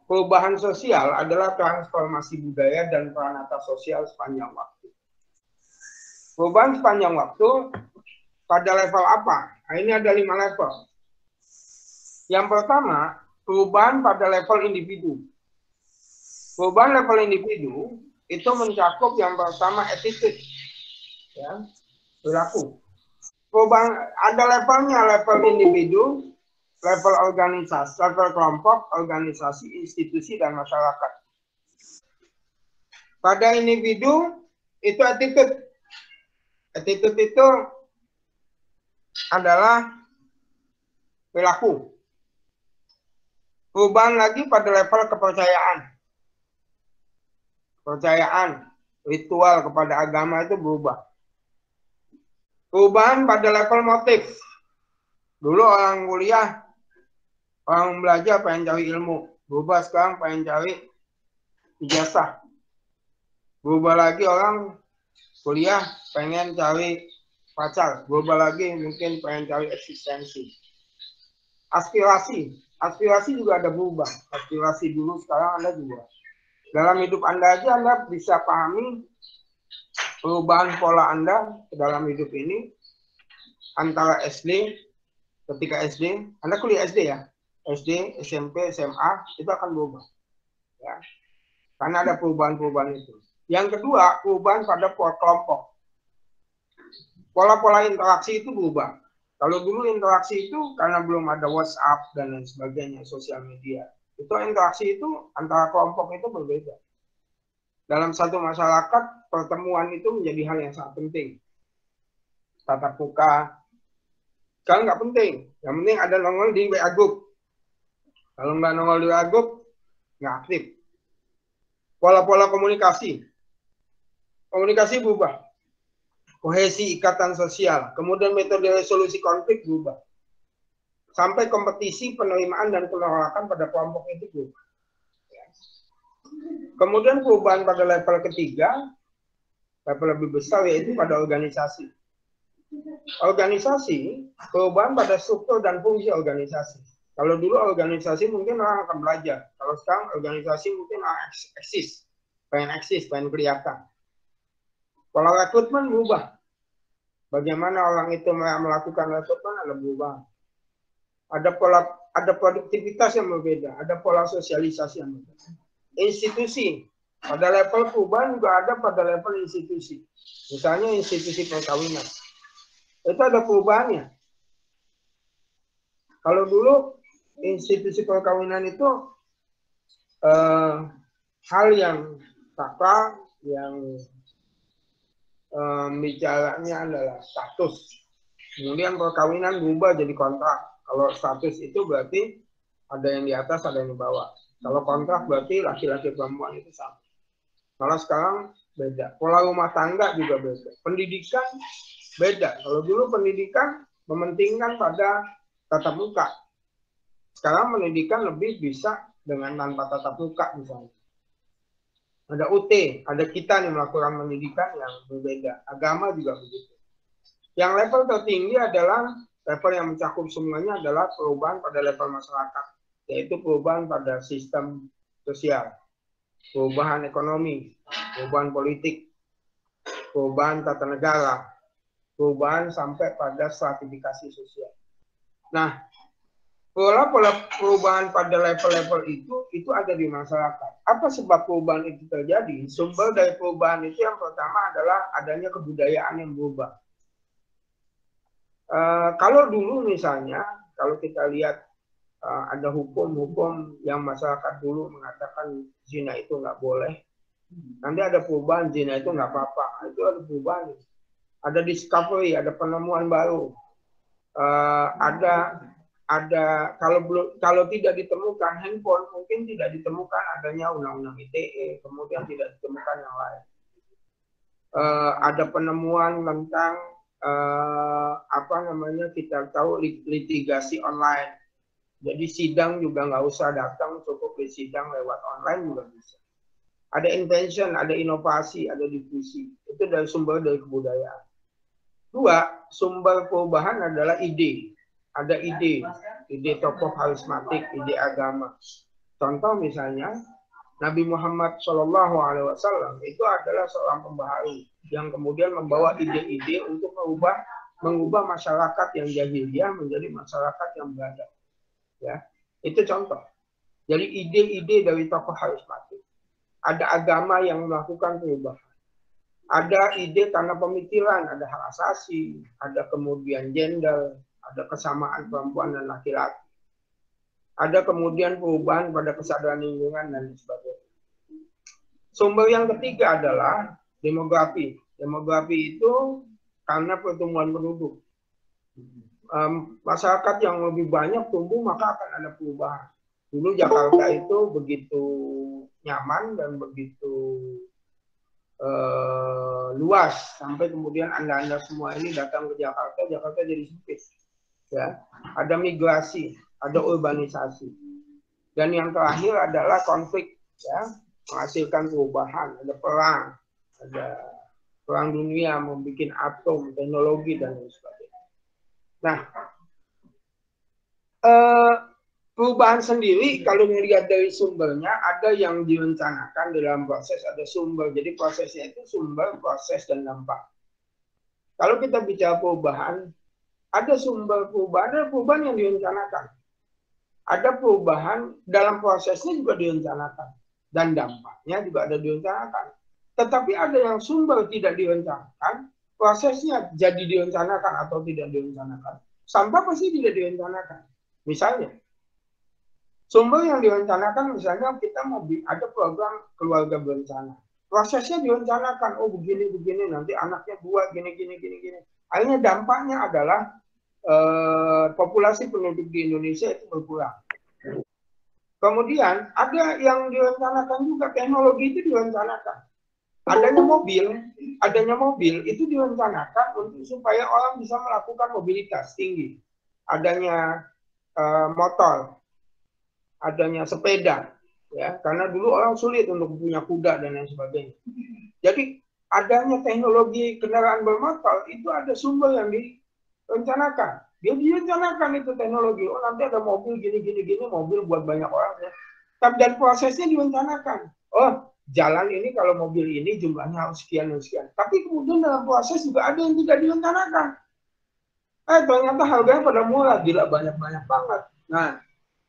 Perubahan sosial adalah transformasi budaya dan peranata sosial sepanjang waktu. Perubahan sepanjang waktu pada level apa? Nah, ini ada 5 level. Yang pertama, perubahan pada level individu. Perubahan level individu itu mencakup yang pertama attitude, ya, perilaku. Perubahan ada levelnya, level individu, level organisasi, level kelompok, organisasi, institusi, dan masyarakat. Pada individu itu attitude. Attitude itu adalah perilaku. Perubahan lagi pada level kepercayaan. Kepercayaan, ritual kepada agama itu berubah. Perubahan pada level motif. Dulu orang kuliah, orang belajar pengen cari ilmu. Berubah sekarang pengen cari ijazah. Berubah lagi orang kuliah pengen cari pacar. Berubah lagi mungkin pengen cari eksistensi. Aspirasi. Aspirasi juga ada berubah. Aspirasi dulu sekarang ada juga. Dalam hidup Anda aja Anda bisa pahami perubahan pola Anda dalam hidup ini antara SD, ketika SD, Anda kuliah SD ya, SD, SMP, SMA, itu akan berubah. Ya. Karena ada perubahan-perubahan itu. Yang kedua, perubahan pada kelompok. Pola-pola interaksi itu berubah. Kalau dulu interaksi itu karena belum ada WhatsApp dan lain sebagainya, sosial media. Itu interaksi itu antara kelompok itu berbeda. Dalam satu masyarakat, pertemuan itu menjadi hal yang sangat penting. Tatap muka. Sekarang nggak penting. Yang penting ada nongol di WA Group. Kalau nggak nongol di WA Group, nggak aktif. Pola-pola komunikasi. Komunikasi berubah. Kohesi ikatan sosial. Kemudian metode resolusi konflik berubah. Sampai kompetisi penerimaan dan penolakan pada kelompok itu berubah. Kemudian perubahan pada level ketiga, level lebih besar, yaitu pada organisasi. Organisasi, perubahan pada struktur dan fungsi organisasi. Kalau dulu organisasi mungkin orang akan belajar. Kalau sekarang organisasi mungkin eksis. Pengen kelihatan. Pola rekrutmen berubah. Bagaimana orang itu melakukan rekrutmen ada berubah. Ada produktivitas yang berbeda, ada pola sosialisasi yang berbeda. Institusi, pada level perubahan juga ada pada level institusi. Misalnya institusi perkawinan. Itu ada perubahannya. Kalau dulu institusi perkawinan itu hal yang sakral, yang bicaranya adalah status. Kemudian perkawinan berubah jadi kontrak. Kalau status itu berarti ada yang di atas, ada yang di bawah. Kalau kontrak berarti laki-laki perempuan itu sama. Kalau sekarang beda. Pola rumah tangga juga beda. Pendidikan beda. Kalau dulu pendidikan mementingkan pada tatap muka. Sekarang pendidikan lebih bisa dengan tanpa tatap muka misalnya. Ada UT, ada kita nih melakukan pendidikan yang berbeda. Agama juga begitu. Yang level tertinggi adalah level yang mencakup semuanya adalah perubahan pada level masyarakat, yaitu perubahan pada sistem sosial, perubahan ekonomi, perubahan politik, perubahan tata negara, perubahan sampai pada stratifikasi sosial. Nah, pola-pola perubahan pada level-level itu ada di masyarakat. Apa sebab perubahan itu terjadi? Sumber dari perubahan itu yang pertama adalah adanya kebudayaan yang berubah. Kalau dulu misalnya, kalau kita lihat ada hukum-hukum yang masyarakat dulu mengatakan zina itu nggak boleh, nanti ada perubahan zina itu nggak apa-apa, itu ada perubahan, ada discovery, ada penemuan baru, ada kalau tidak ditemukan handphone, mungkin tidak ditemukan adanya undang-undang ITE, kemudian tidak ditemukan yang lain. Ada penemuan tentang kita tahu litigasi online. Jadi sidang juga nggak usah datang, cukup di sidang lewat online juga bisa. Ada invention, ada inovasi, ada difusi. Itu dari sumber dari kebudayaan. Dua, sumber perubahan adalah ide. Ada ide tokoh karismatik, ide agama. Contoh misalnya, Nabi Muhammad SAW itu adalah seorang pembaharu yang kemudian membawa ide-ide untuk mengubah masyarakat yang jahiliyah menjadi masyarakat yang beradab. Ya, itu contoh. Jadi ide-ide dari tokoh harismatik. Ada agama yang melakukan perubahan. Ada ide karena pemikiran, ada hak asasi, ada kemudian gender, ada kesamaan perempuan dan laki-laki. Ada kemudian perubahan pada kesadaran lingkungan dan sebagainya. Sumber yang ketiga adalah demografi. Demografi itu karena pertumbuhan penduduk. Masyarakat yang lebih banyak tumbuh maka akan ada perubahan. Dulu Jakarta itu begitu nyaman dan begitu luas sampai kemudian anda semua ini datang ke Jakarta, Jakarta jadi sempit. Ya, ada migrasi, ada urbanisasi, dan yang terakhir adalah konflik, ya, menghasilkan perubahan, ada perang dunia, membuat atom, teknologi dan lain sebagainya. Nah, perubahan sendiri kalau melihat dari sumbernya ada yang direncanakan dalam proses, ada sumber. Jadi prosesnya itu sumber, proses, dan dampak. Kalau kita bicara perubahan, ada sumber perubahan, ada perubahan yang direncanakan. Ada perubahan dalam prosesnya juga direncanakan. Dan dampaknya juga ada direncanakan. Tetapi ada yang sumber tidak direncanakan, prosesnya jadi direncanakan atau tidak direncanakan. Sampah pasti tidak direncanakan. Misalnya, sumber yang direncanakan misalnya kita mau ada program keluarga berencana. Prosesnya direncanakan, oh begini, nanti anaknya buat gini. Akhirnya dampaknya adalah populasi penduduk di Indonesia itu berkurang. Kemudian ada yang direncanakan juga, teknologi itu direncanakan. Adanya mobil itu direncanakan untuk supaya orang bisa melakukan mobilitas tinggi. Adanya motor, adanya sepeda, ya, karena dulu orang sulit untuk punya kuda dan lain sebagainya. Jadi adanya teknologi kendaraan bermotor itu ada sumber yang direncanakan. Dia direncanakan itu teknologi. Oh nanti ada mobil gini, mobil buat banyak orang. Ya. Dan prosesnya direncanakan. Oh jalan ini kalau mobil ini jumlahnya harus sekian dan sekian. Tapi kemudian dalam proses juga ada yang tidak direncanakan. Ternyata harganya pada murah, gila banyak-banyak banget. Nah,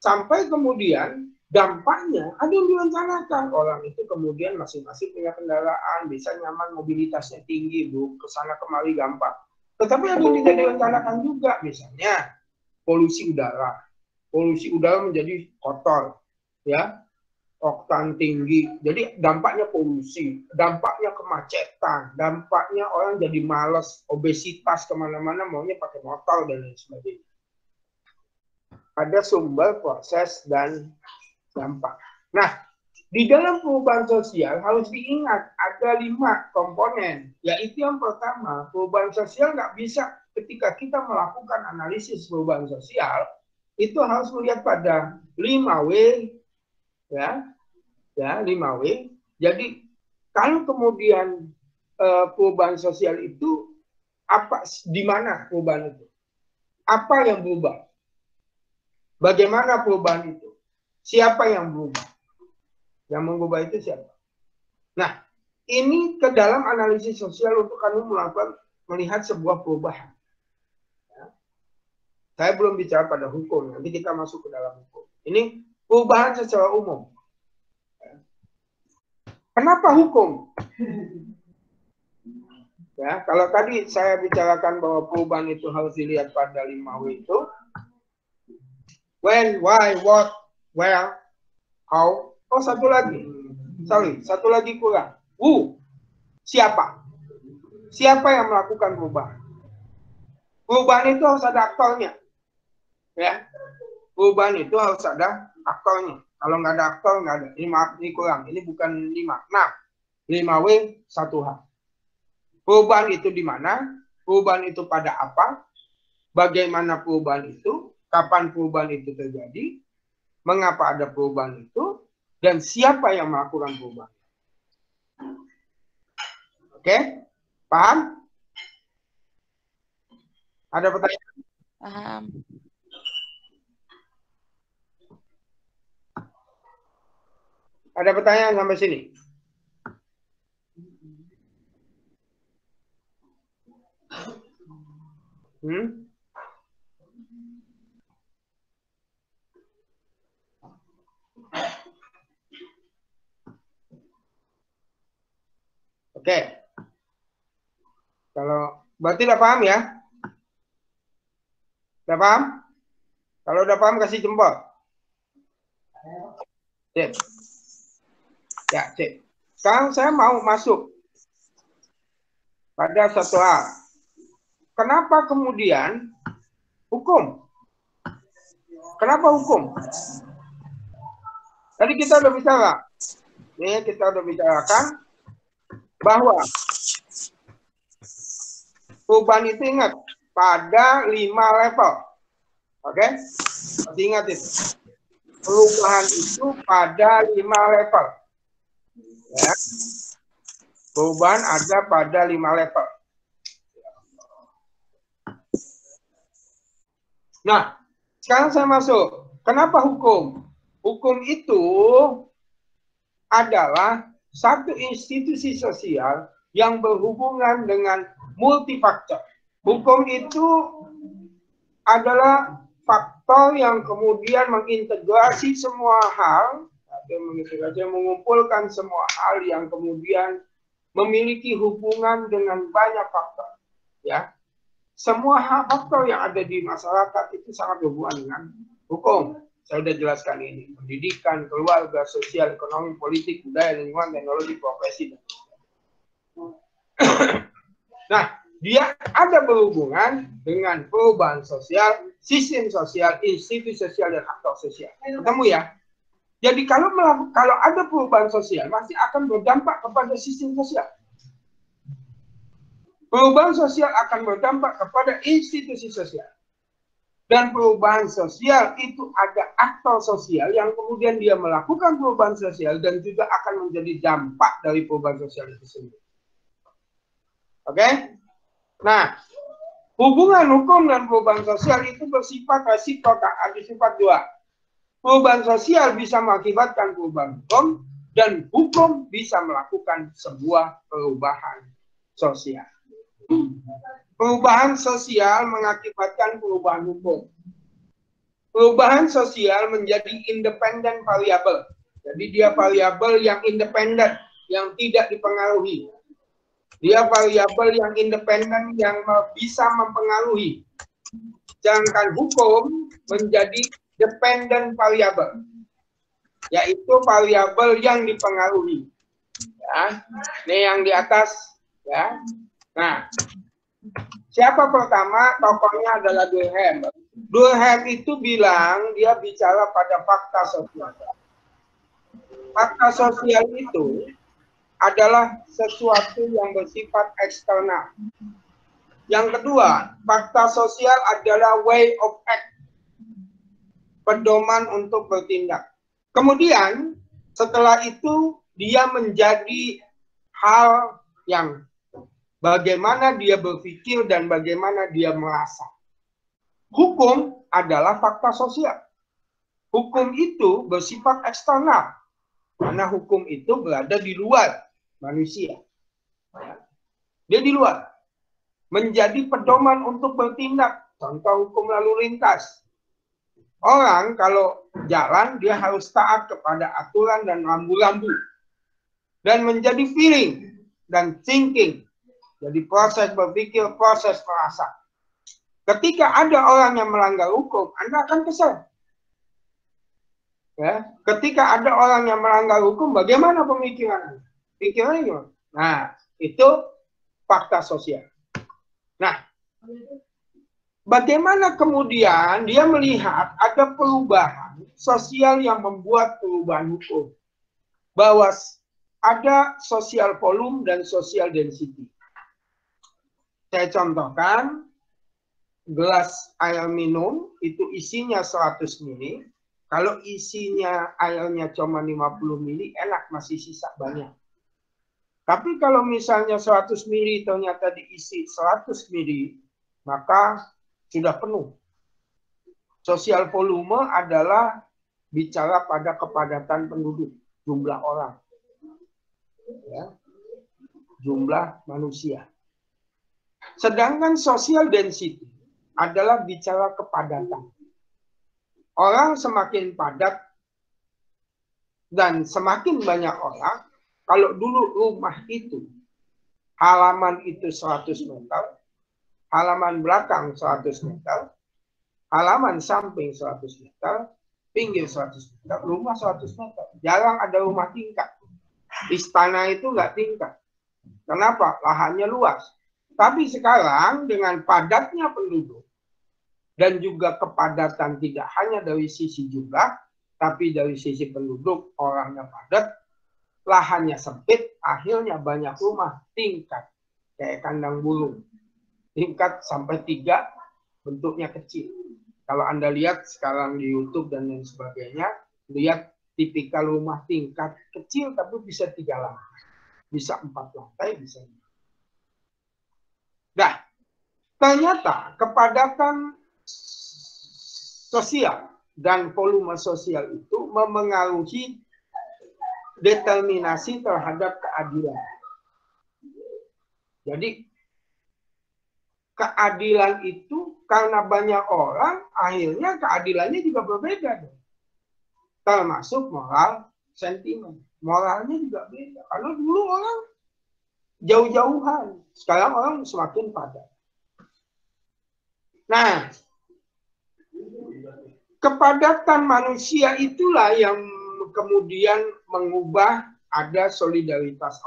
sampai kemudian dampaknya ada yang direncanakan. Orang itu kemudian masing-masing punya kendaraan, bisa nyaman, mobilitasnya tinggi, bu, kesana kemari gampang. Tetapi ada yang tidak direncanakan juga, misalnya polusi udara. Polusi udara menjadi kotor, ya, oktan tinggi. Jadi dampaknya polusi, dampaknya kemacetan, dampaknya orang jadi malas, obesitas kemana-mana maunya pakai motor dan lain sebagainya. Ada sumber, proses, dan dampak. Nah, di dalam perubahan sosial harus diingat ada 5 komponen. Yaitu yang pertama, perubahan sosial nggak bisa ketika kita melakukan analisis perubahan sosial, itu harus melihat pada 5W, ya 5W. Jadi kalau kemudian perubahan sosial itu apa, di mana perubahan itu? Apa yang berubah? Bagaimana perubahan itu? Siapa yang berubah? Yang mengubah itu siapa? Nah, ini ke dalam analisis sosial untuk kami melihat sebuah perubahan. Ya. Saya belum bicara pada hukum, nanti kita masuk ke dalam hukum. Ini perubahan secara umum. Ya. Kenapa hukum? Ya, kalau tadi saya bicarakan bahwa perubahan itu harus dilihat pada 5W itu. When, why, what, where, how. Oh, satu lagi kurang. Who, siapa? Siapa yang melakukan perubahan? Perubahan itu harus ada aktornya. Ya, perubahan itu harus ada aktornya. Kalau nggak ada aktor, nggak ada. Ini maaf, ini kurang. Ini bukan 5. Nah, 5W, 1H. Perubahan itu di mana? Perubahan itu pada apa? Bagaimana perubahan itu? Kapan perubahan itu terjadi? Mengapa ada perubahan itu? Dan siapa yang melakukan perubahan? Oke? Paham? Ada pertanyaan? Paham. Ada pertanyaan sampai sini? Oke. Kalau berarti udah paham ya? Udah paham? Kalau udah paham kasih jempol. Sip. Ya, sip. Sekarang saya mau masuk pada satu hal. Kenapa kemudian hukum? Kenapa hukum? Tadi kita udah bicara. Nih, kita udah bicarakan bahwa perubahan itu ingat pada 5 level. Oke? Masih ingat itu. Perubahan itu pada 5 level. Ya. Perubahan ada pada 5 level. Nah, sekarang saya masuk. Kenapa hukum? Hukum itu adalah satu institusi sosial yang berhubungan dengan multifaktor. Hukum itu adalah faktor yang kemudian mengintegrasi semua hal, mengumpulkan semua hal yang kemudian memiliki hubungan dengan banyak faktor. Ya, semua faktor yang ada di masyarakat itu sangat berhubungan dengan hukum. Saya sudah jelaskan ini. Pendidikan, keluarga, sosial, ekonomi, politik, budaya, lingkungan, teknologi, profesi. Nah, dia ada berhubungan dengan perubahan sosial, sistem sosial, institusi sosial, dan aktor sosial. Ketemu ya? Jadi kalau ada perubahan sosial, pasti akan berdampak kepada sistem sosial. Perubahan sosial akan berdampak kepada institusi sosial. Dan perubahan sosial itu ada aktor sosial yang kemudian dia melakukan perubahan sosial dan juga akan menjadi dampak dari perubahan sosial itu sendiri. Oke? Nah, hubungan hukum dan perubahan sosial itu bersifat resiprokal, ada sifat dua. Perubahan sosial bisa mengakibatkan perubahan hukum dan hukum bisa melakukan sebuah perubahan sosial. Perubahan sosial mengakibatkan perubahan hukum. Perubahan sosial menjadi independen variabel. Jadi dia variabel yang independen, yang tidak dipengaruhi. Dia variabel yang independen yang bisa mempengaruhi. Sedangkan hukum menjadi dependent variabel, yaitu variabel yang dipengaruhi. Ya, ini yang di atas. Ya. Nah, siapa pertama? Tokohnya adalah Durkheim. Durkheim itu bilang dia bicara pada fakta sosial. Fakta sosial itu adalah sesuatu yang bersifat eksternal. Yang kedua, fakta sosial adalah way of act, pedoman untuk bertindak. Kemudian setelah itu dia menjadi hal yang bagaimana dia berpikir dan bagaimana dia merasa. Hukum adalah fakta sosial. Hukum itu bersifat eksternal. Karena hukum itu berada di luar manusia. Dia di luar. Menjadi pedoman untuk bertindak. Contoh hukum lalu lintas. Orang kalau jalan dia harus taat kepada aturan dan rambu-rambu. Dan menjadi feeling dan thinking. Jadi proses berpikir, proses merasa. Ketika ada orang yang melanggar hukum, Anda akan kesal. Ya, ketika ada orang yang melanggar hukum, bagaimana pemikiran Anda? Pikirannya gimana? Nah, itu fakta sosial. Nah, bagaimana kemudian dia melihat ada perubahan sosial yang membuat perubahan hukum? Bahwa ada social volume dan social density. Saya contohkan, gelas air minum itu isinya 100 ml. Kalau isinya airnya cuma 50 ml, enak, masih sisa banyak. Tapi kalau misalnya 100 ml ternyata diisi 100 ml, maka sudah penuh. Social volume adalah bicara pada kepadatan penduduk. jumlah orang, ya, jumlah manusia. Sedangkan social density adalah bicara kepadatan. Orang semakin padat dan semakin banyak orang. Kalau dulu rumah itu, halaman itu 100 meter, halaman belakang 100 meter, halaman samping 100 meter, pinggir 100 meter, rumah 100 meter. Jarang ada rumah tingkat. Istana itu nggak tingkat. Kenapa? Lahannya luas. Tapi sekarang dengan padatnya penduduk dan juga kepadatan tidak hanya dari sisi jumlah, tapi dari sisi penduduk, orangnya padat, lahannya sempit, akhirnya banyak rumah tingkat. Kayak kandang burung. Tingkat sampai 3, bentuknya kecil. Kalau Anda lihat sekarang di YouTube dan lain sebagainya, lihat tipikal rumah tingkat kecil tapi bisa 3 lantai. Bisa 4 lantai, bisa 5. Nah, ternyata kepadatan sosial dan volume sosial itu memengaruhi determinasi terhadap keadilan. Jadi keadilan itu karena banyak orang, akhirnya keadilannya juga berbeda. Termasuk moral sentimen. Moralnya juga beda. Karena dulu orang jauh-jauhan. Sekarang orang semakin padat. Nah, kepadatan manusia itulah yang kemudian mengubah ada solidaritas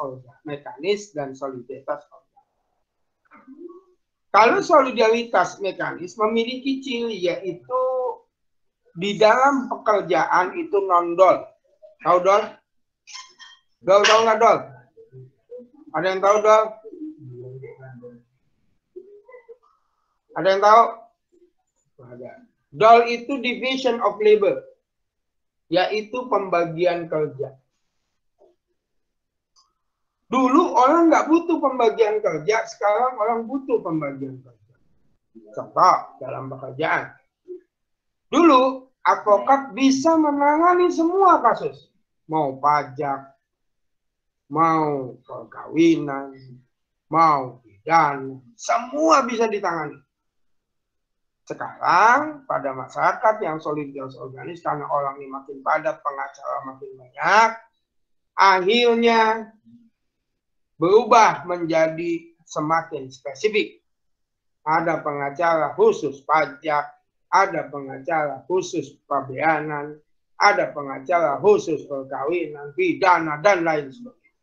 mekanis dan solidaritas organik. Kalau solidaritas mekanis memiliki ciri yaitu di dalam pekerjaan itu non-dol. Tahu dol? Dol tahu nggak dol? Ada yang tahu dol? Ada yang tahu? Ada. Dol itu division of labor, yaitu pembagian kerja. Dulu orang nggak butuh pembagian kerja, sekarang orang butuh pembagian kerja. Contoh dalam pekerjaan. Dulu advokat bisa menangani semua kasus, mau pajak, mau perkawinan, mau pidana, semua bisa ditangani. Sekarang pada masyarakat yang solidaritas organis, karena orang ini makin padat, pengacara makin banyak, akhirnya berubah menjadi semakin spesifik. Ada pengacara khusus pajak, ada pengacara khusus pabeanan, ada pengacara khusus perkawinan, pidana, dan lain sebagainya.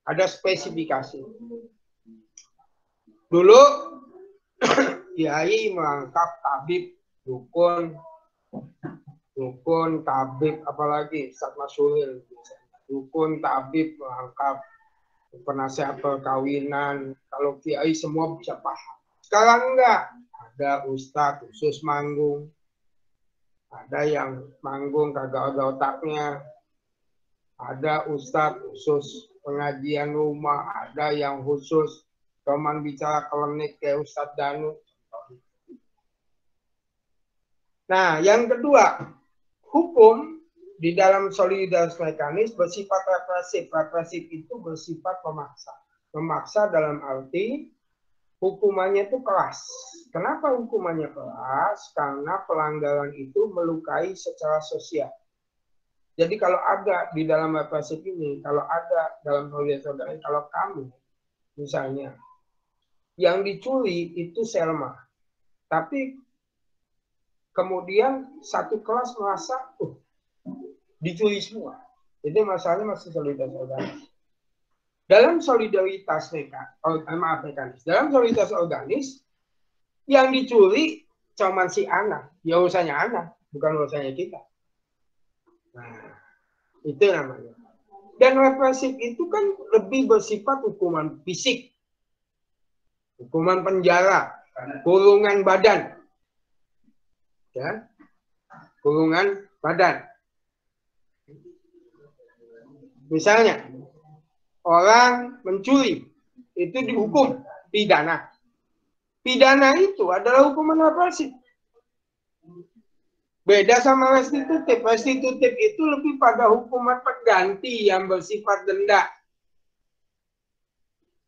Ada spesifikasi. Dulu kiai merangkap tabib, dukun, tabib, apalagi Ustaz Masyuril. Dukun, tabib, merangkap penasehat perkawinan. Kalau kiai semua bisa paham. Sekarang enggak. Ada ustadz khusus manggung. Ada yang manggung kagak ada otaknya. Ada ustadz khusus pengajian rumah. Ada yang khusus teman bicara klinik kayak Ustadz Danu. Nah, yang kedua, hukum di dalam solidaritas mekanis bersifat represif. Represif itu bersifat memaksa. Memaksa dalam arti hukumannya itu keras. Kenapa hukumannya keras? Karena pelanggaran itu melukai secara sosial. Jadi kalau ada di dalam represif ini, kalau ada dalam solidaritas, kalau kamu misalnya yang dicuri itu Selma, tapi kemudian satu kelas merasa dicuri semua. Jadi masalahnya masih solidaritas organis. Dalam solidaritas mekanis, dalam solidaritas organis yang dicuri cuma si anak, ya urusannya anak, bukan urusannya kita. Nah, itu namanya. Dan represif itu kan lebih bersifat hukuman fisik, hukuman penjara, kurungan badan, ya, kurungan badan. Misalnya orang mencuri itu dihukum pidana. Pidana itu adalah hukuman represif. Beda sama restitutif. Restitutif itu lebih pada hukuman pengganti yang bersifat denda.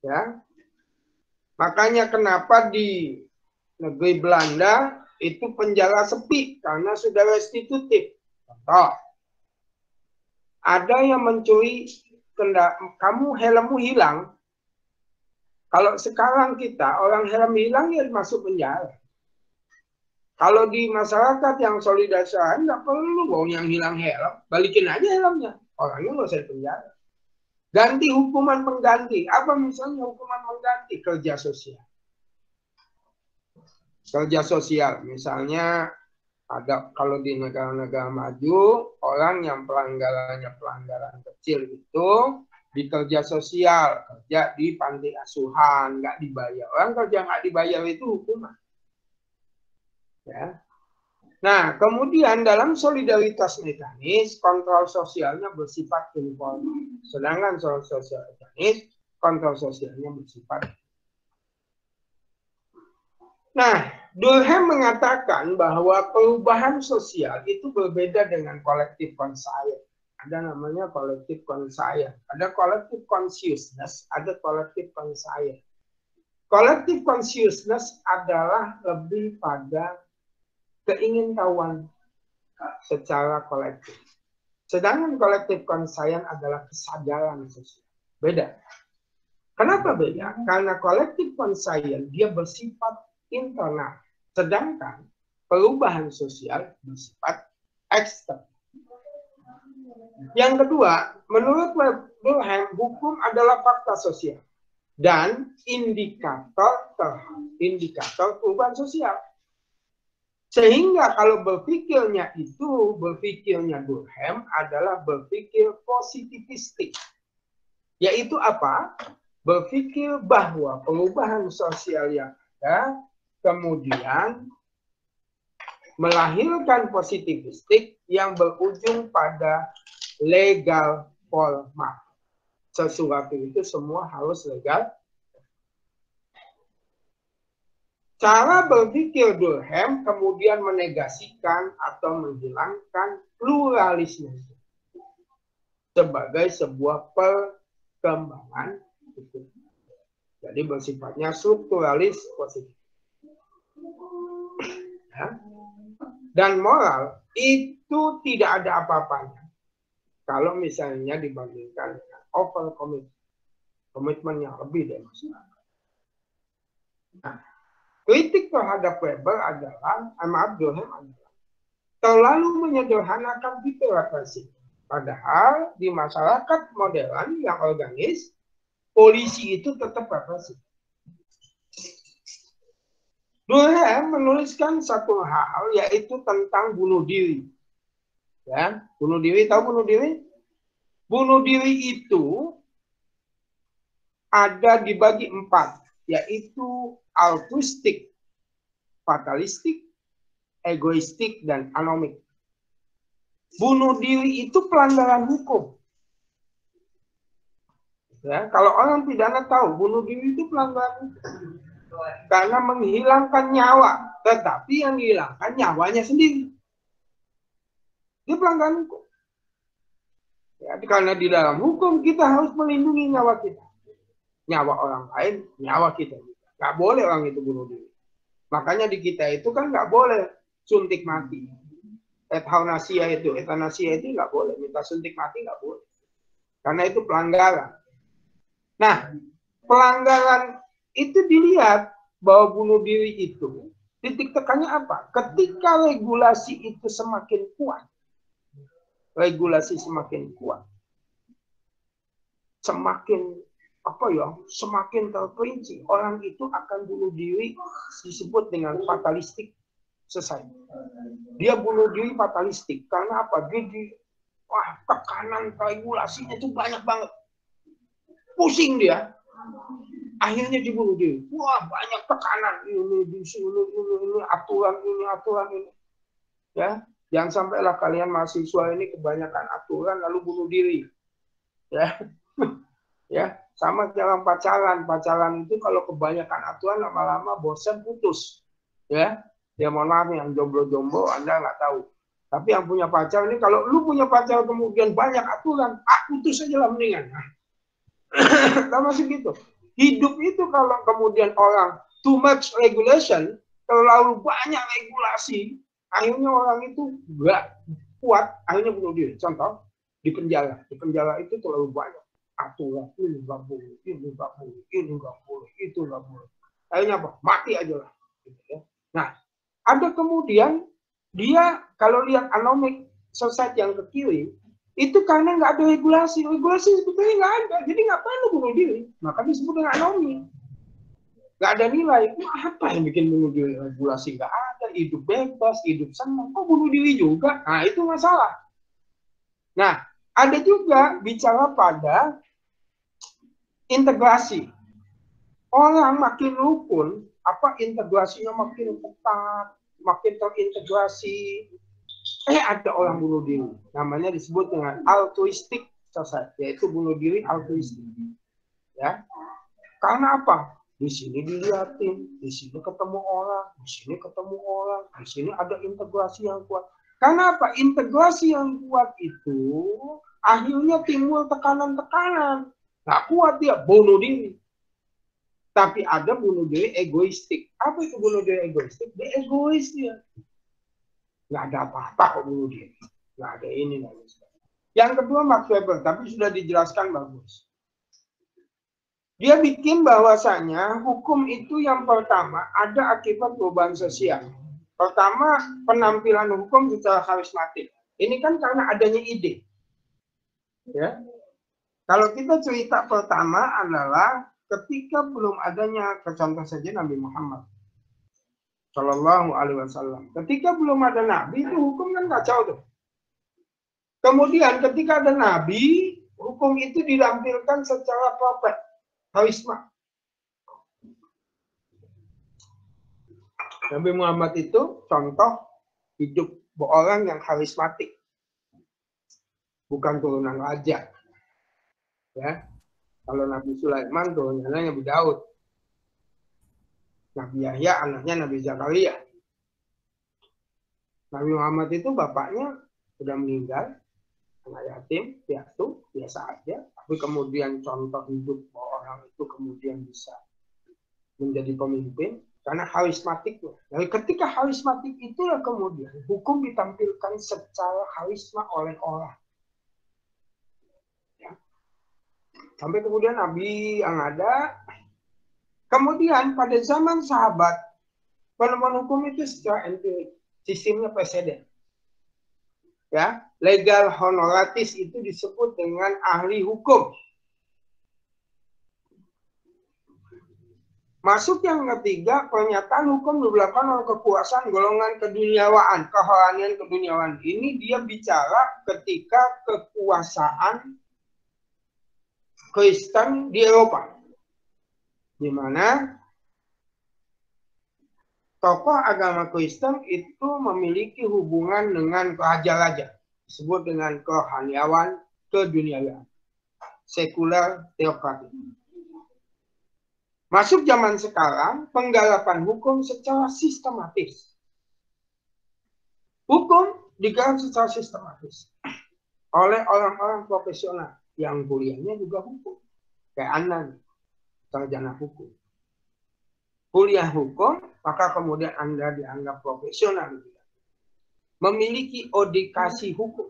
Ya. Makanya kenapa di negeri Belanda itu penjara sepi karena sudah restitutif. Contoh, ada yang mencuri kamu helmmu hilang. Kalau sekarang kita orang helm hilang ya masuk penjara. Kalau di masyarakat yang solidarisasi nggak perlu dong yang hilang helm, balikin aja helmnya, orangnya nggak usah penjara. Ganti hukuman pengganti. Apa misalnya hukuman pengganti? Kerja sosial. Kerja sosial, misalnya ada kalau di negara-negara maju orang yang pelanggaran kecil itu di kerja sosial, kerja di panti asuhan, nggak dibayar. Orang kerja nggak dibayar itu hukuman. Ya. Nah, kemudian dalam solidaritas mekanis, kontrol sosialnya bersifat informal. Sedangkan sosial mekanis, kontrol sosialnya bersifat. Nah, Durkheim mengatakan bahwa perubahan sosial itu berbeda dengan collective conscience. Ada namanya collective conscience. Ada collective consciousness, ada collective conscience. Collective consciousness adalah lebih pada keingintahuan secara kolektif. Sedangkan collective conscience adalah kesadaran sosial. Beda. Kenapa beda? Karena collective conscience dia bersifat internal. Sedangkan perubahan sosial bersifat eksternal. Yang kedua, menurut Durkheim, hukum adalah fakta sosial dan indikator perubahan sosial. Sehingga kalau berpikirnya Durkheim adalah berpikir positivistik. Yaitu apa? Berpikir bahwa perubahan sosial yang ada kemudian melahirkan positivistik yang berujung pada legal formal. Sesuatu itu semua harus legal. Cara berpikir Durkheim kemudian menegasikan atau menghilangkan pluralisme sebagai sebuah perkembangan. Jadi bersifatnya strukturalis positif. Ya. Dan moral itu tidak ada apa-apanya kalau misalnya dibandingkan dengan over komitmen yang lebih dari masyarakat. Nah, kritik terhadap Weber adalah, Durkheim adalah terlalu menyederhanakan tipe represi. Padahal di masyarakat modern yang organis, polisi itu tetap represi. Durkheim menuliskan satu hal yaitu tentang bunuh diri. Ya, bunuh diri, tahu bunuh diri? Bunuh diri itu ada dibagi 4, yaitu altruistik, fatalistik, egoistik, dan anomik. Bunuh diri itu pelanggaran hukum. Ya, kalau orang pidana tahu, bunuh diri itu pelanggaran hukum. Karena menghilangkan nyawa, tetapi yang dihilangkan nyawanya sendiri. Dia pelanggaran hukum. Ya, karena di dalam hukum kita harus melindungi nyawa kita. Nyawa orang lain, nyawa kita. Nggak boleh orang itu bunuh diri. Makanya di kita itu kan nggak boleh suntik mati. Euthanasia itu nggak boleh. Minta suntik mati nggak boleh. Karena itu pelanggaran. Nah, pelanggaran itu dilihat bahwa bunuh diri itu titik tekannya apa? Ketika regulasi itu semakin kuat, semakin terperinci, orang itu akan bunuh diri disebut dengan fatalistik society. Dia bunuh diri fatalistik karena apa? Tekanan regulasinya itu banyak banget, pusing dia. Akhirnya dibunuh diri. Wah, banyak tekanan ini aturan ini. Ya, jangan sampailah kalian mahasiswa ini kebanyakan aturan lalu bunuh diri. Ya. Ya, sama dalam pacaran. Pacaran itu kalau kebanyakan aturan lama-lama bosan putus. Ya. Ya mohon maaf yang jomblo-jomblo Anda nggak tahu. Tapi yang punya pacar ini, kalau lu punya pacar kemudian banyak aturan, putus aja lah mendingan. Sama segitu. Hidup itu kalau kemudian orang too much regulation, terlalu banyak regulasi, akhirnya orang itu nggak kuat, akhirnya bunuh diri. Contoh, di penjara. Di penjara itu terlalu banyak aturan, ini nggak boleh, ini nggak boleh, ini nggak boleh, itu nggak boleh. Akhirnya apa? Mati aja lah. Nah, ada kemudian dia kalau lihat anomik society yang ke kiri, itu karena nggak ada regulasi. Regulasi sebetulnya nggak ada, jadi ngapain lu bunuh diri? Maka disebut dengan anomi. Nggak ada nilai. Apa yang bikin bunuh diri? Regulasi nggak ada, hidup bebas, hidup senang. Kok bunuh diri juga? Nah, itu masalah. Nah, ada juga bicara pada integrasi. Orang makin rukun, integrasinya makin ketat, makin terintegrasi. Ada orang bunuh diri. Namanya disebut dengan altruistic society, yaitu bunuh diri altruistik. Ya. Karena apa? Di sini dilihatin, di sini ketemu orang, di sini ketemu orang, di sini ada integrasi yang kuat. Karena apa? Integrasi yang kuat itu akhirnya timbul tekanan-tekanan. Nggak kuat dia, bunuh diri. Tapi ada bunuh diri egoistik. Apa itu bunuh diri egoistik? Dia egois dia. Nggak ada apa-apa kok bunuh diri. Nggak ada ini. Yang kedua Max Weber, tapi sudah dijelaskan bagus. Dia bikin bahwasanya hukum itu yang pertama ada akibat perubahan sosial. Pertama, penampilan hukum secara karismatik. Ini kan karena adanya ide. Ya. Kalau kita cerita pertama adalah ketika belum adanya, contoh saja Nabi Muhammad Shallallahu Alaihi Wasallam. Ketika belum ada Nabi, itu hukum kan kacau tuh. Kemudian ketika ada Nabi, hukum itu ditampilkan secara perfect, karisma. Nabi Muhammad itu contoh hidup orang yang karismatik, bukan turunan raja. Ya, kalau Nabi Sulaiman turunannya Nabi Daud. Nabi Yahya anaknya Nabi Zakaria. Nabi Muhammad itu bapaknya sudah meninggal, anak yatim, piatu, biasa aja. Tapi kemudian contoh hidup orang itu kemudian bisa menjadi pemimpin karena karismatiknya. Dari ketika karismatik itulah kemudian hukum ditampilkan secara karisma oleh orang. Ya. Sampai kemudian Nabi yang ada. Kemudian pada zaman sahabat, penemuan hukum itu secara empirik, sistemnya preseden. Ya, legal honoratis itu disebut dengan ahli hukum. Masuk yang ketiga, pernyataan hukum dilakukan oleh kekuasaan golongan keduniawaan, kerohanian keduniawaan. Ini dia bicara ketika kekuasaan Kristen di Eropa. Di mana tokoh agama Kristen itu memiliki hubungan dengan raja-raja, disebut dengan kerohaniawan keduniawian, sekuler teokratik. Masuk zaman sekarang, penggalapan hukum secara sistematis. Hukum digarap secara sistematis oleh orang-orang profesional yang kuliahnya juga hukum, kayak Anda, sarjana hukum. Kuliah hukum, maka kemudian Anda dianggap profesional. Memiliki edukasi hukum,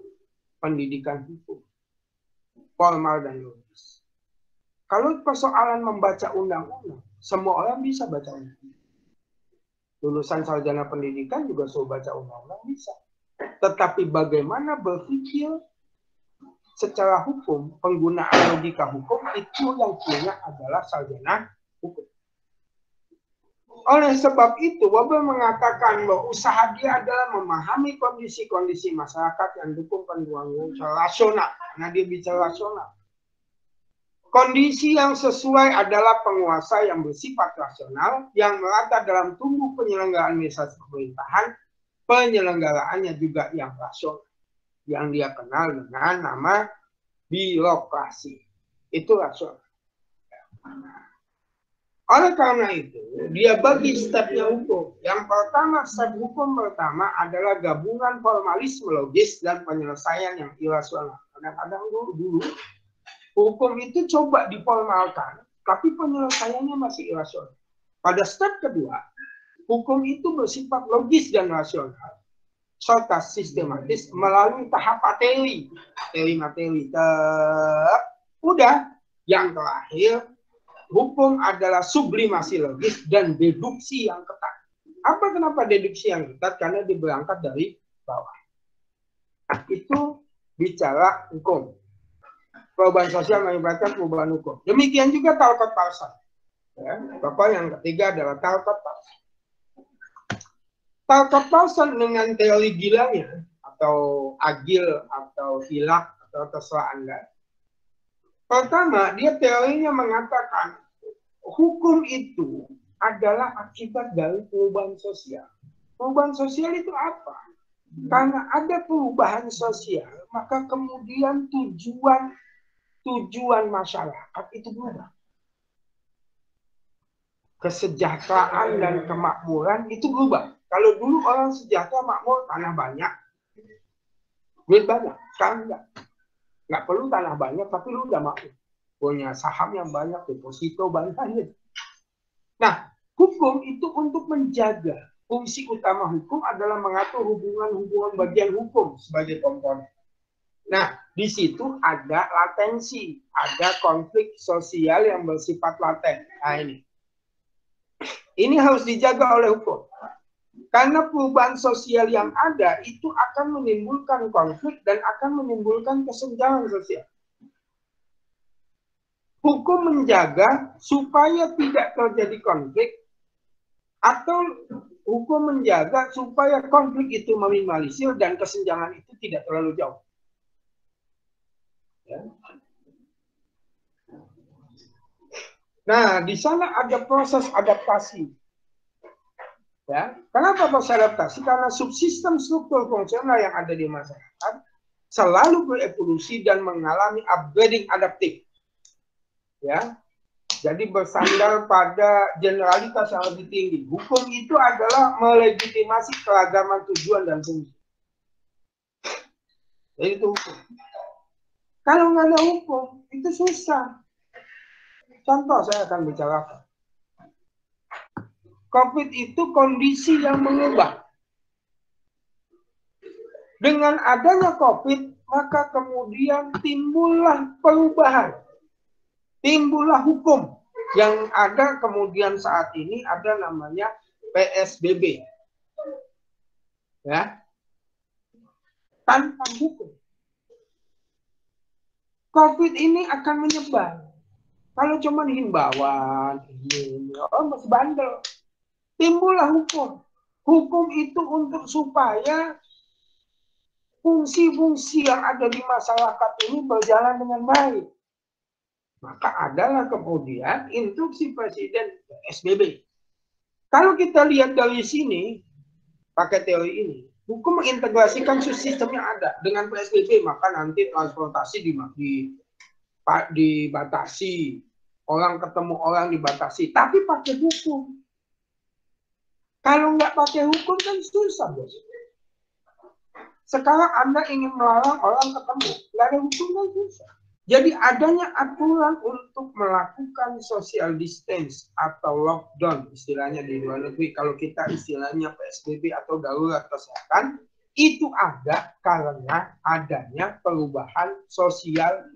pendidikan hukum, formal dan logis. Kalau persoalan membaca undang-undang, semua orang bisa baca undang-undang. Lulusan sarjana pendidikan juga suruh baca undang-undang bisa. Tetapi bagaimana berpikir secara hukum, penggunaan logika hukum itu yang punya adalah sarjana hukum. Oleh sebab itu, Weber mengatakan bahwa usaha dia adalah memahami kondisi-kondisi masyarakat yang dukung penduangan rasional. Karena dia bicara rasional. Kondisi yang sesuai adalah penguasa yang bersifat rasional, yang merata dalam tubuh penyelenggaraan administrasi pemerintahan, penyelenggaraannya juga yang rasional. Yang dia kenal dengan nama birokrasi. Itu rasional. Oleh karena itu, dia bagi stepnya hukum. Yang pertama, step hukum pertama adalah gabungan formalisme logis dan penyelesaian yang irasional. Kadang-kadang dulu hukum itu coba diformalkan, tapi penyelesaiannya masih irasional. Pada step kedua, hukum itu bersifat logis dan rasional, serta sistematis melalui tahap materi. Udah, yang terakhir, hukum adalah sublimasi logis dan deduksi yang ketat. Apa kenapa deduksi yang ketat? Karena dia berangkat dari bawah. Itu bicara hukum. Perubahan sosial mengibatkan perubahan hukum. Demikian juga Talcott-Parsons. Ya, tokoh yang ketiga adalah Talcott-Parsons. Talcott-Parsons dengan teori gilanya, atau agil, atau hilak, atau terserah Anda. Pertama, dia teorinya mengatakan hukum itu adalah akibat dari perubahan sosial. Perubahan sosial itu apa? Karena ada perubahan sosial, maka kemudian tujuan masyarakat itu berubah. Kesejahteraan dan kemakmuran itu berubah. Kalau dulu orang sejahtera, makmur, tanah banyak, duit banyak. Sekarang enggak. Nggak perlu tanah banyak, tapi lu udah makmur. Punya saham yang banyak, deposito banyak. Nah, hukum itu untuk menjaga. Fungsi utama hukum adalah mengatur hubungan-hubungan bagian hukum sebagai komponen. Nah, di situ ada latensi, ada konflik sosial yang bersifat laten. Nah, ini harus dijaga oleh hukum. Karena perubahan sosial yang ada itu akan menimbulkan konflik dan akan menimbulkan kesenjangan sosial. Hukum menjaga supaya tidak terjadi konflik, atau hukum menjaga supaya konflik itu meminimalisir dan kesenjangan itu tidak terlalu jauh. Ya. Nah, di sana ada proses adaptasi. Ya, kenapa proses adaptasi? Karena subsistem struktur fungsional yang ada di masyarakat selalu berevolusi dan mengalami upgrading adaptif. Ya, jadi bersandar pada generalitas yang lebih tinggi. Hukum itu adalah melegitimasi keragaman tujuan dan fungsi. Jadi itu hukum. Kalau nggak ada hukum, itu susah. Contoh saya akan bicarakan. COVID itu kondisi yang mengubah. Dengan adanya COVID, maka kemudian timbullah perubahan. Timbullah hukum. Yang ada kemudian saat ini ada namanya PSBB. Ya. Tanpa hukum. COVID ini akan menyebar. Kalau cuma himbauan, orang masih bandel. Timbullah hukum. Hukum itu untuk supaya fungsi-fungsi yang ada di masyarakat ini berjalan dengan baik. Maka adalah kemudian instruksi Presiden PSBB. Kalau kita lihat dari sini, pakai teori ini, hukum mengintegrasikan sistem yang ada dengan PSBB, maka nanti transportasi dibatasi, orang ketemu orang dibatasi, tapi pakai hukum. Kalau nggak pakai hukum kan susah, bos. Sekarang Anda ingin melarang orang ketemu, nggak ada hukum kan susah. Jadi adanya aturan untuk melakukan social distance atau lockdown, istilahnya di luar negeri, kalau kita istilahnya PSBB atau darurat kesehatan, itu ada karena adanya perubahan sosial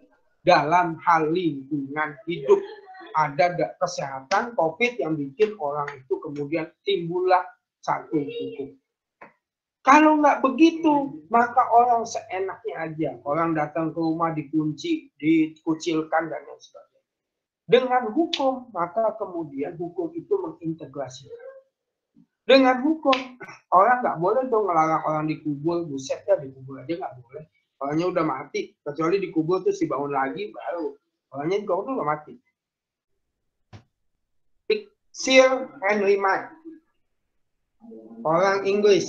dalam hal lingkungan hidup. Ada kesehatan COVID yang bikin orang itu kemudian timbullah satu hukum. Kalau nggak begitu, maka orang seenaknya aja. Orang datang ke rumah dikunci, dikucilkan, dan lain sebagainya. Dengan hukum, maka kemudian hukum itu mengintegrasikan. Dengan hukum, orang nggak boleh dong ngelarang orang dikubur, buset ya dikubur aja nggak boleh. Orangnya udah mati, kecuali dikubur terus dibangun lagi, baru. Orangnya juga udah mati. Sir Henry Mann, orang Inggris.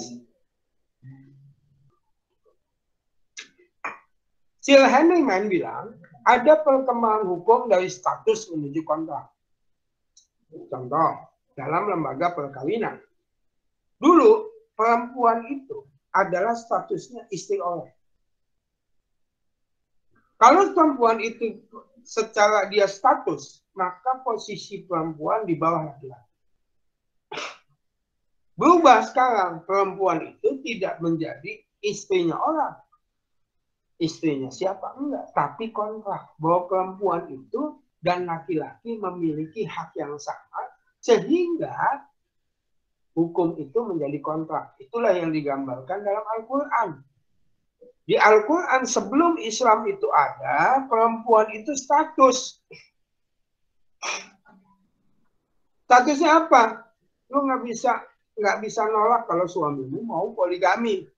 Sir Henry Mann bilang, ada perkembangan hukum dari status menuju kontrak. Contoh, dalam lembaga perkawinan. Dulu, perempuan itu adalah statusnya istri oleh. Kalau perempuan itu secara dia status, maka posisi perempuan di bawah laki-laki. Berubah sekarang, perempuan itu tidak menjadi istrinya orang. Istrinya siapa? Enggak. Tapi kontrak bahwa perempuan itu dan laki-laki memiliki hak yang sama, sehingga hukum itu menjadi kontrak. Itulah yang digambarkan dalam Al-Quran. Di Al-Quran sebelum Islam itu ada, perempuan itu status. Statusnya apa? Lu nggak bisa nolak kalau suamimu mau poligami.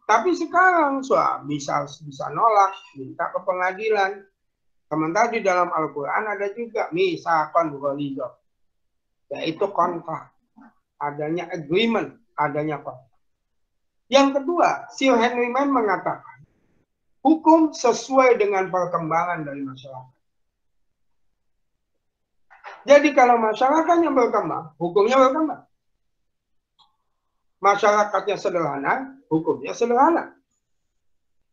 Tapi sekarang suami bisa nolak, minta ke pengadilan. Sementara di dalam Al-Quran ada juga misakon ghalidha, yaitu kontrak, adanya agreement, adanya kontrak. Yang kedua, Sir Henry Mann mengatakan hukum sesuai dengan perkembangan dari masyarakat. Jadi kalau masyarakatnya berkembang, hukumnya berkembang. Masyarakatnya sederhana, hukumnya sederhana.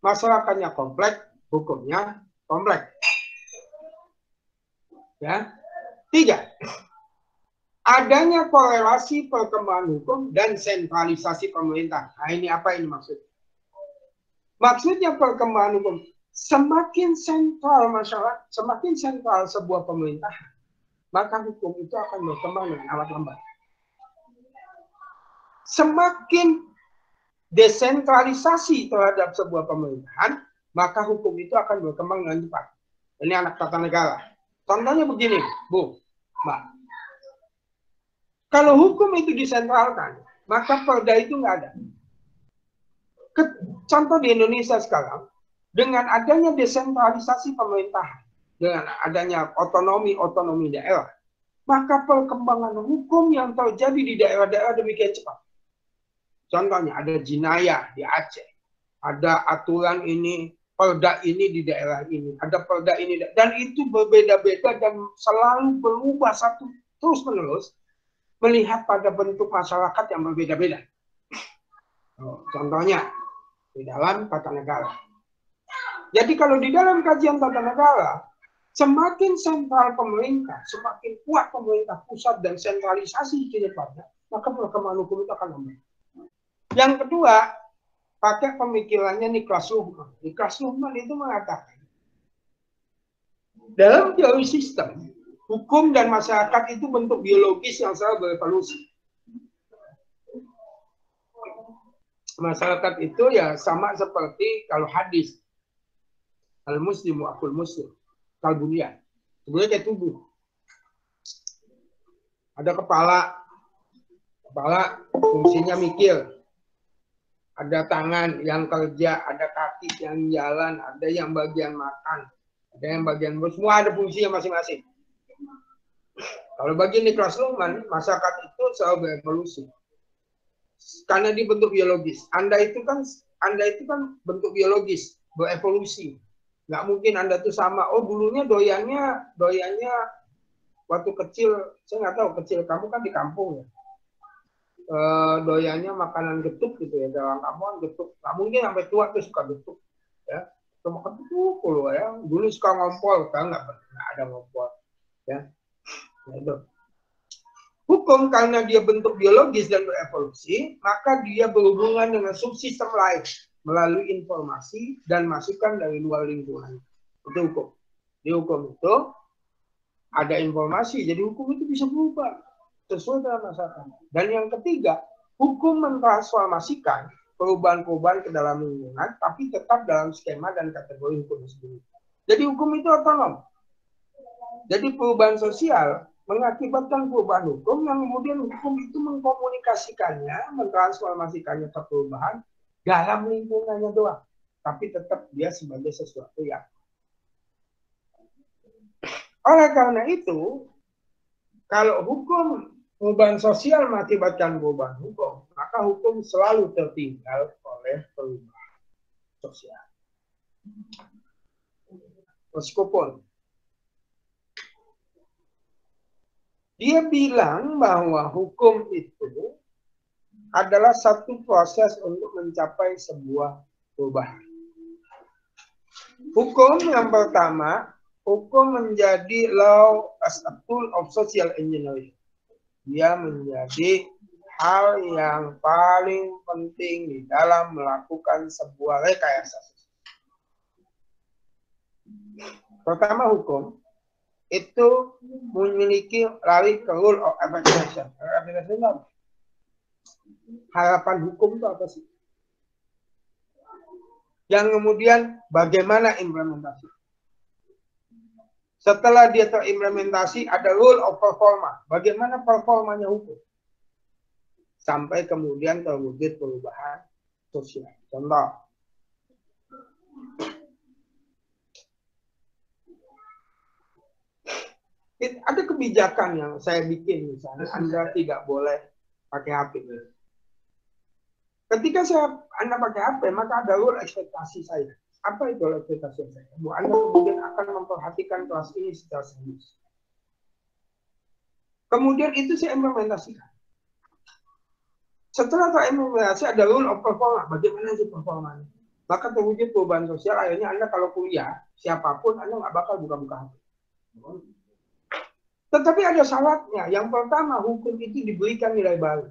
Masyarakatnya kompleks, hukumnya kompleks. Ya. 3. Adanya korelasi perkembangan hukum dan sentralisasi pemerintah. Nah, ini apa ini maksudnya? Maksudnya perkembangan hukum. Semakin sentral masyarakat, semakin sentral sebuah pemerintahan, maka hukum itu akan berkembang dengan amat lambat. Semakin desentralisasi terhadap sebuah pemerintahan, maka hukum itu akan berkembang dengan cepat. Ini anak tata negara. Contohnya begini, Bu, Mbak. Kalau hukum itu disentralkan, maka perda itu nggak ada. Contoh di Indonesia sekarang, dengan adanya desentralisasi pemerintahan, dengan adanya otonomi daerah, maka perkembangan hukum yang terjadi di daerah-daerah demikian cepat. Contohnya ada jinayah di Aceh, ada aturan ini, perda ini di daerah ini, ada perda ini, dan itu berbeda-beda dan selalu berubah terus-menerus melihat pada bentuk masyarakat yang berbeda-beda. Contohnya di dalam tata negara. Jadi kalau di dalam kajian tata negara, semakin sentral pemerintah, semakin kuat pemerintah pusat dan sentralisasi kinerjanya, maka perkembangan hukum itu akan lambat. Yang kedua, pakai pemikirannya Niklas Luhmann. Niklas Luhmann itu mengatakan, dalam teori sistem, hukum dan masyarakat itu bentuk biologis yang selalu berevolusi. Masyarakat itu ya sama seperti kalau hadis, al-muslimu akul muslim, kalbunyan. Sebenarnya kayak tubuh. Ada kepala fungsinya mikir. Ada tangan yang kerja, ada kaki yang jalan, ada yang bagian makan, ada yang bagian semua ada fungsinya masing-masing. Kalau bagi Niklas Luhmann, masyarakat itu selalu berevolusi. Karena dibentuk biologis. Anda itu kan bentuk biologis, berevolusi. Nggak mungkin Anda tuh sama. Oh dulunya doyannya waktu kecil, saya nggak tahu kecil kamu kan di kampung ya. Doyannya makanan getuk gitu ya, dalam kamu getuk, nggak mungkin sampai tua tuh suka getuk ya, cuma getuk loh ya, dulu suka ngompol, kan nggak ada ngompol ya. Nah, itu hukum karena dia bentuk biologis dan berevolusi, maka dia berhubungan dengan subsistem lain melalui informasi dan masukan dari luar lingkungan. Itu hukum. Di hukum itu ada informasi, jadi hukum itu bisa berubah sesuai dengan masyarakat. Dan yang ketiga, hukum mentransformasikan perubahan-perubahan ke dalam lingkungan, tapi tetap dalam skema dan kategori hukum sendiri. Jadi hukum itu otonom. Jadi perubahan sosial mengakibatkan perubahan hukum, yang kemudian hukum itu mengkomunikasikannya, mentransformasikannya ke perubahan dalam lingkungannya doang. Tapi tetap dia sebagai sesuatu yang. Oleh karena itu, kalau hukum perubahan sosial mengakibatkan perubahan hukum, maka hukum selalu tertinggal oleh perubahan sosial. Meskipun Dia bilang bahwa hukum itu adalah satu proses untuk mencapai sebuah perubahan. Hukum yang pertama, hukum menjadi law as a tool of social engineering. Dia menjadi hal yang paling penting di dalam melakukan sebuah rekayasa. Pertama, hukum itu memiliki lari ke rule of application. Harapan hukum itu apa sih? Yang kemudian bagaimana implementasi? Setelah dia terimplementasi, ada rule of performa. Bagaimana performanya hukum? Sampai kemudian terwujud perubahan sosial. Contoh. Ada kebijakan yang saya bikin, misalnya Anda tidak boleh pakai HP. Ketika Anda pakai HP, maka ada rule ekspektasi saya. Apa itu ekspektasi saya? Bahwa Anda kemudian akan memperhatikan kelas ini secara serius. Kemudian itu saya implementasikan. Setelah terimplementasi ada rule of performa. Bagaimana sih performanya? Maka terwujud perubahan sosial. Akhirnya Anda kalau kuliah, siapapun Anda nggak bakal buka-buka HP. Tetapi ada syaratnya. Yang pertama, hukum itu diberikan nilai baru.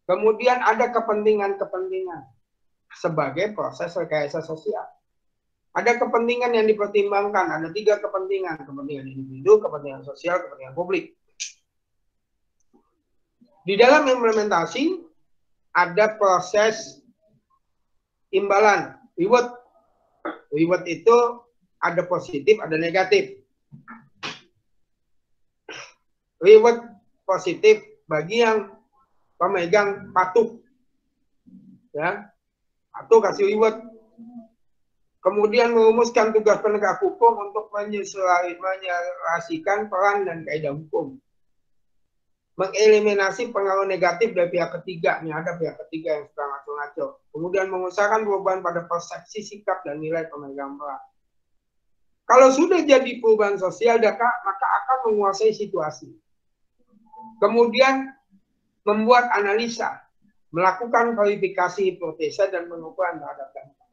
Kemudian ada kepentingan-kepentingan sebagai proses rekayasa sosial. Ada kepentingan yang dipertimbangkan. Ada 3 kepentingan. Kepentingan individu, kepentingan sosial, kepentingan publik. Di dalam implementasi ada proses imbalan, reward. Reward itu ada positif, ada negatif. Reward positif bagi yang pemegang patuh, ya, patuh kasih reward. Kemudian merumuskan tugas penegak hukum untuk menyelaraskan peran dan kaidah hukum. Mengeliminasi pengaruh negatif dari pihak ketiga. Nih ada pihak ketiga yang suka ngaco-ngaco. Kemudian mengusahakan perubahan pada persepsi, sikap, dan nilai pemegang peran. Kalau sudah jadi perubahan sosial, maka akan menguasai situasi. Kemudian membuat analisa, melakukan verifikasi hipotesa dan pengukuran terhadap dampak.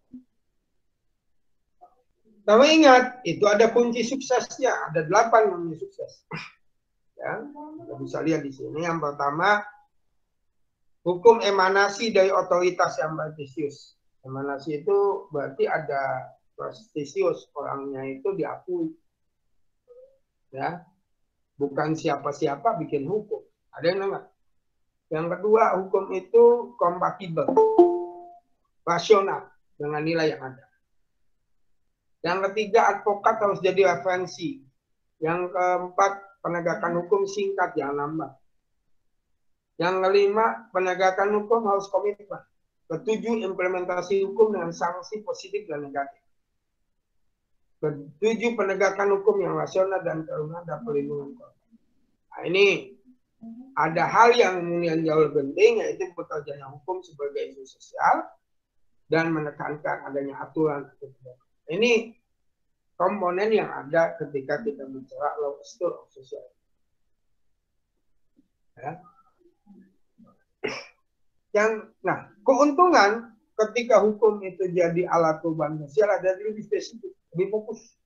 Tapi ingat, itu ada kunci suksesnya, ada 8 kunci sukses. Ya, kita bisa lihat di sini. Yang pertama, hukum emanasi dari otoritas yang prestisius. Emanasi itu berarti ada prestisius, orangnya itu diakui. Ya, bukan siapa-siapa bikin hukum. Ada yang nama. Yang kedua, hukum itu kompatibel, rasional dengan nilai yang ada. Yang ketiga, advokat harus jadi referensi. Yang keempat, penegakan hukum singkat, jangan lambat. Yang kelima, penegakan hukum harus komitmen. Ketujuh, implementasi hukum dengan sanksi positif dan negatif. Ketujuh, penegakan hukum yang rasional dan terhubung dan perlindungan korban. Nah, ini ada hal yang kemudian jauh lebih penting, yaitu bekerjanya hukum sebagai isu sosial dan menekankan adanya aturan. Ini komponen yang ada ketika kita bicara law as a tool of social. Ya. Nah, keuntungan ketika hukum itu jadi alat perubahan sosial ada lebih spesifik, lebih fokus.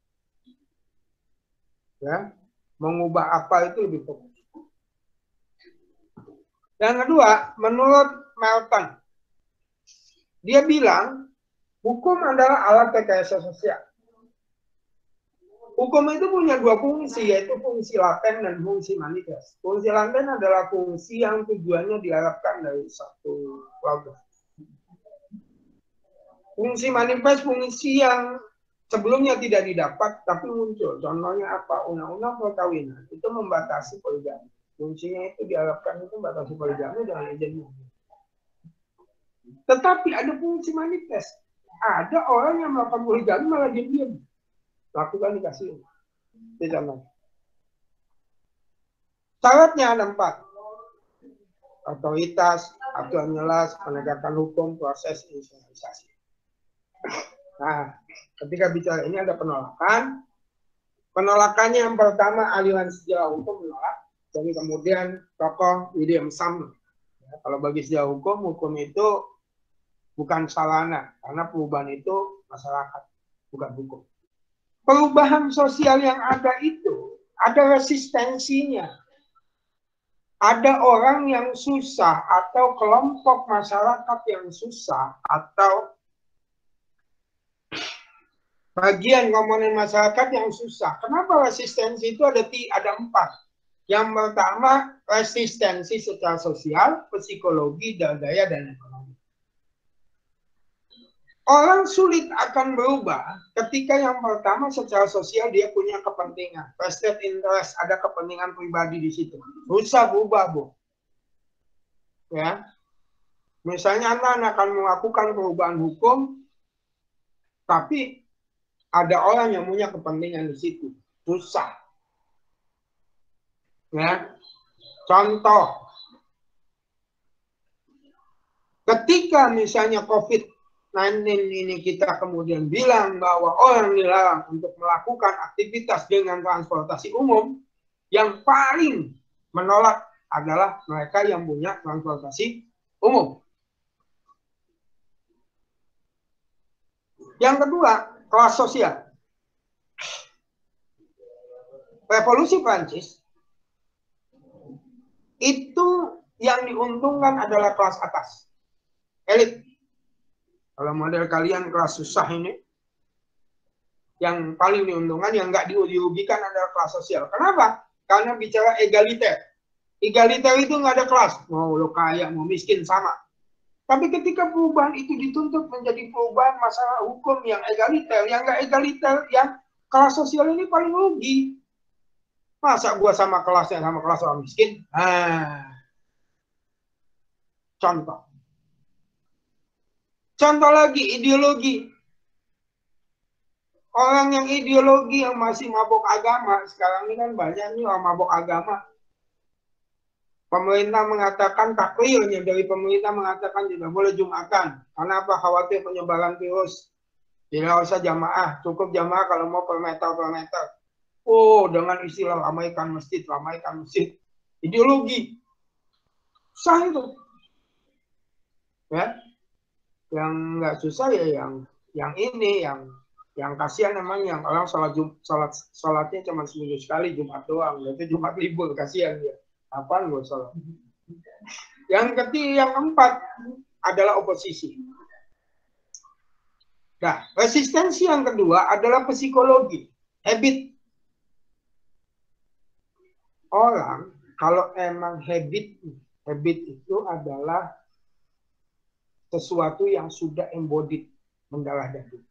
Ya, mengubah apa itu lebih fokus. Yang kedua, menurut Melton, dia bilang hukum adalah alat rekayasa sosial. Hukum itu punya 2 fungsi, yaitu fungsi laten dan fungsi manifest. Fungsi laten adalah fungsi yang tujuannya diharapkan dari satu keluarga. Fungsi manifest fungsi yang sebelumnya tidak didapat tapi muncul. Contohnya apa? Undang-undang perkawinan itu membatasi poligami. Fungsinya itu diharapkan itu membatasi poligami dengan izin. Tetapi ada fungsi manifest. Ada orang yang melakukan poligami malah diam-diam. Lakukan dikasih. Itu contoh. Syaratnya ada 4. Otoritas, aturan jelas, penegakan hukum, proses institusionalisasi. Nah, ketika bicara ini ada penolakan, Penolakannya yang pertama aliran sejarah hukum menolak, jadi kemudian tokoh William Sumner. Ya, kalau bagi sejarah hukum itu bukan sarana, karena perubahan itu masyarakat, bukan hukum. Perubahan sosial yang ada itu ada resistensinya. Ada orang yang susah atau kelompok masyarakat yang susah atau bagian komponen masyarakat yang susah. Kenapa resistensi itu ada 4? Yang pertama, resistensi secara sosial, psikologi, daya, dan ekonomi. Orang sulit akan berubah ketika yang pertama secara sosial dia punya kepentingan. Vested interest, ada kepentingan pribadi di situ. Susah berubah, Bu. Ya. Misalnya Anda akan melakukan perubahan hukum, tapi ada orang yang punya kepentingan di situ. Susah. Ya. Contoh. Ketika misalnya COVID-19 ini kita kemudian bilang bahwa orang dilarang untuk melakukan aktivitas dengan transportasi umum, yang paling menolak adalah mereka yang punya transportasi umum. Yang kedua, kelas sosial. Revolusi Prancis itu yang diuntungkan adalah kelas atas, elit. Kalau model kalian kelas susah ini, yang paling diuntungkan, yang nggak dirugikan adalah kelas sosial. Kenapa? Karena bicara egaliter. Egaliter itu nggak ada kelas. Mau lo kaya, mau miskin, sama. Tapi ketika perubahan itu dituntut menjadi perubahan masalah hukum yang egaliter, yang nggak egaliter, yang kelas sosial ini paling rugi. Masa gua sama kelasnya sama kelas orang miskin? Contoh. Contoh lagi, ideologi. Orang yang ideologi yang masih mabok agama, sekarang ini kan banyak nih orang mabok agama. Pemerintah mengatakan, taklirnya dari pemerintah mengatakan tidak boleh Jumatan. Karena apa? Khawatir penyebaran virus. Tidak usah jamaah, cukup jamaah kalau mau per meter. Oh, dengan istilah ramaikan masjid. Ideologi. Susah itu. Ya. Yang nggak susah ya yang ini, yang kasihan memang yang orang sholatnya cuma seminggu sekali, Jumat doang. Itu Jumat libur, kasihan dia. Apaan gue sholat? Yang keempat adalah oposisi. Nah, resistensi yang kedua adalah psikologi, habit. Orang kalau emang habit itu adalah sesuatu yang sudah embodied, mendarah daging.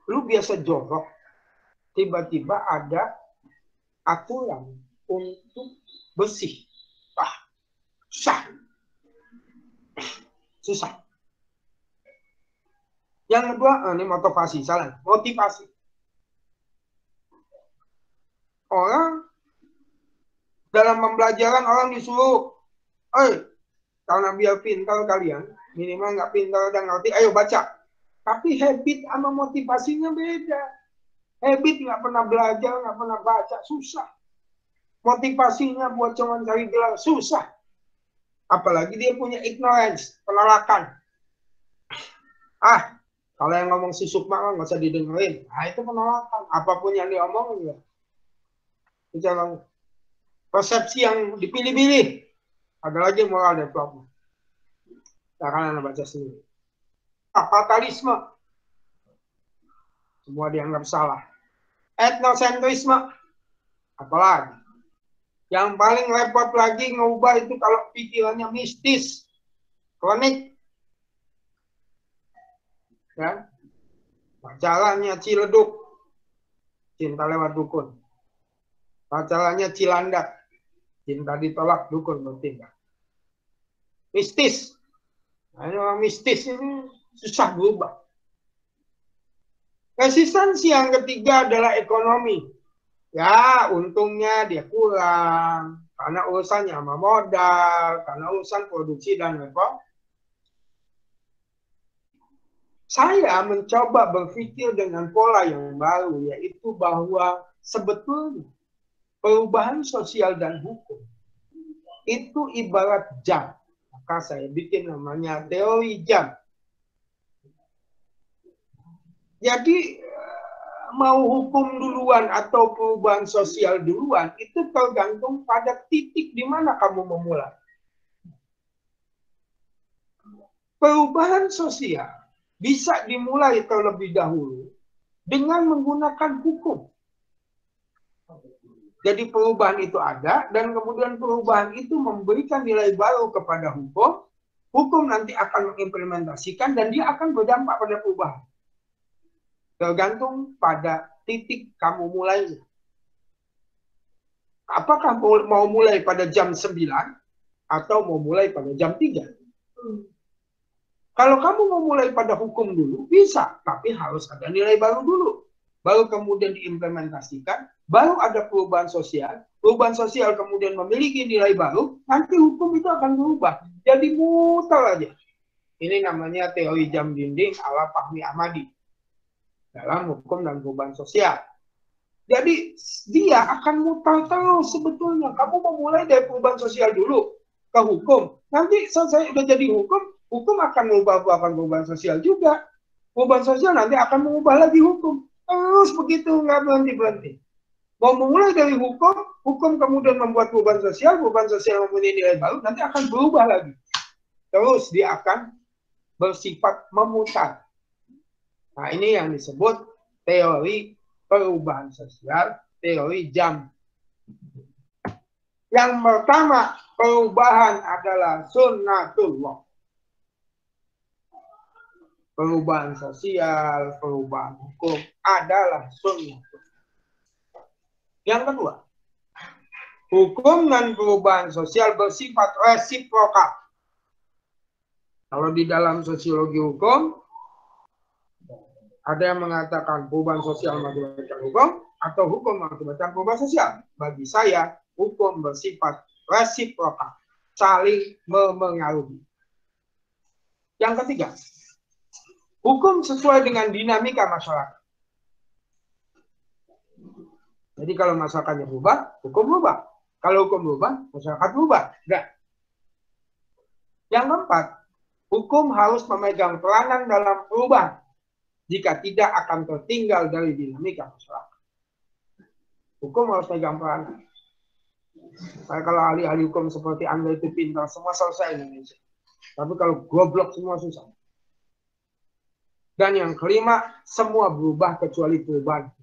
Lu biasa jorok, tiba-tiba ada aturan untuk bersih. Susah. Yang kedua, ini motivasi, salah. Motivasi. Orang dalam pembelajaran orang disuruh, karena biar pintar kalian, minimal nggak pintar dan ngerti, ayo baca. Tapi habit sama motivasinya beda. Habit nggak pernah belajar, nggak pernah baca, susah. Motivasinya buat cuma cari gelar, susah. Apalagi dia punya ignorance, penolakan. Kalau yang ngomong si Sukma nggak usah didengerin. Itu penolakan. Apapun yang diomongin ya. Bicara persepsi yang dipilih-pilih. Ada lagi moral development. Karena Anda baca sendiri. Fatalisme. Semua dianggap salah. Etnosentrisme. Apalagi. Yang paling repot lagi ngubah itu kalau pikirannya mistis. Kronik. Ya. Pacarannya Ciledug. Cinta lewat dukun. Pacarannya Cilandak. Cinta ditolak, dukun bertindak. Mistis. Nah, orang mistis ini susah berubah. Resistensi yang ketiga adalah ekonomi. Ya, untungnya dia kurang. Karena urusannya sama modal, karena urusan produksi dan reform. saya mencoba berpikir dengan pola yang baru, yaitu bahwa sebetulnya perubahan sosial dan hukum itu ibarat jam. Maka saya bikin namanya teori jam. Jadi mau hukum duluan atau perubahan sosial duluan itu tergantung pada titik di mana kamu memulai. Perubahan sosial bisa dimulai terlebih dahulu dengan menggunakan hukum. Jadi perubahan itu ada dan kemudian perubahan itu memberikan nilai baru kepada hukum. Hukum nanti akan mengimplementasikan dan dia akan berdampak pada perubahan. Tergantung pada titik kamu mulainya. Apakah mau mulai pada jam 9 atau mau mulai pada jam 3? Kalau kamu mau mulai pada hukum dulu, bisa. Tapi harus ada nilai baru dulu. Baru kemudian diimplementasikan, baru ada perubahan sosial. Perubahan sosial kemudian memiliki nilai baru, nanti hukum itu akan berubah. Jadi muter aja. Ini namanya teori jam dinding ala Fahmi Ahmadi dalam hukum dan perubahan sosial. Jadi dia akan muter terus sebetulnya. Kamu mau mulai dari perubahan sosial dulu ke hukum. Nanti selesai udah jadi hukum akan mengubah perubahan sosial juga. Perubahan sosial nanti akan mengubah lagi hukum. Terus begitu, nggak berhenti-berhenti. Mau memulai dari hukum kemudian membuat perubahan sosial mempunyai nilai baru, nanti akan berubah lagi. Terus dia akan bersifat memutar. Nah, ini yang disebut teori perubahan sosial, teori jam. Yang pertama, perubahan adalah sunnatullah. Perubahan sosial, perubahan hukum adalah sunnah. Yang kedua, hukum dan perubahan sosial bersifat resiprokal. Kalau di dalam sosiologi hukum, ada yang mengatakan perubahan sosial mengakibatkan hukum, atau hukum mengakibatkan perubahan sosial. Bagi saya, hukum bersifat resiprokal, saling memengaruhi. Yang ketiga, hukum sesuai dengan dinamika masyarakat. Jadi kalau masyarakatnya berubah, hukum berubah. Kalau hukum berubah, masyarakat berubah. Enggak. Yang keempat, hukum harus memegang peranan dalam perubahan. Jika tidak akan tertinggal dari dinamika masyarakat. Hukum harus memegang peranan. Kalau ahli-ahli hukum seperti Anda itu pintar, semua selesai Indonesia. Tapi kalau goblok semua susah. Dan yang kelima, semua berubah kecuali perubahan.